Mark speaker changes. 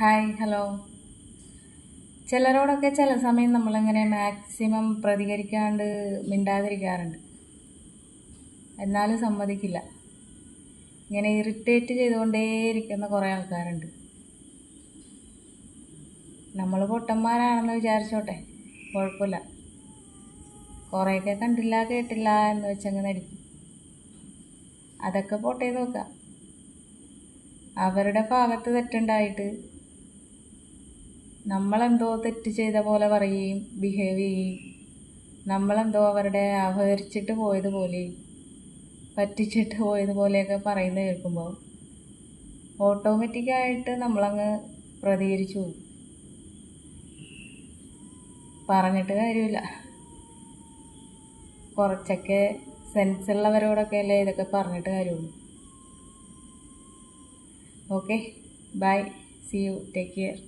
Speaker 1: Hi hello. ചിലരോടൊക്കെ ചില സമയം നമ്മളങ്ങനെ മാക്സിമം പ്രതികരിക്കാണ്ട് മിണ്ടാതിരിക്കാറുണ്ട്. എന്നാലും സമ്മതിക്കില്ല. ഇങ്ങനെ ഇറിറ്റേറ്റ് ചെയ്തുകൊണ്ടേയിരിക്കുന്ന കുറേ ആൾക്കാരുണ്ട്. നമ്മൾ പൊട്ടന്മാരാണെന്ന് വിചാരിച്ചോട്ടെ, കുഴപ്പമില്ല. കുറേയൊക്കെ കണ്ടില്ല കേട്ടില്ല എന്ന് വെച്ചങ്ങ് നടിക്കും. അതൊക്കെ പോട്ടെ നോക്കാം. അവരുടെ ഭാഗത്ത് തെറ്റുണ്ടായിട്ട് നമ്മളെന്തോ തെറ്റ് ചെയ്ത പോലെ പറയുകയും ബിഹേവ് ചെയ്യുകയും നമ്മളെന്തോ അവരുടെ അപഹരിച്ചിട്ട് പോയതുപോലെയും പറ്റിച്ചിട്ട് പോയതുപോലെയൊക്കെ പറയുന്നത് കേൾക്കുമ്പോൾ ഓട്ടോമാറ്റിക്കായിട്ട് നമ്മളങ്ങ് പ്രതികരിച്ചു പോകും. പറഞ്ഞിട്ട് കാര്യമില്ല. കുറച്ചൊക്കെ സെൻസുള്ളവരോടൊക്കെ അല്ലേ ഇതൊക്കെ പറഞ്ഞിട്ട് കാര്യമുള്ളൂ. Okay, bye, see you, take care.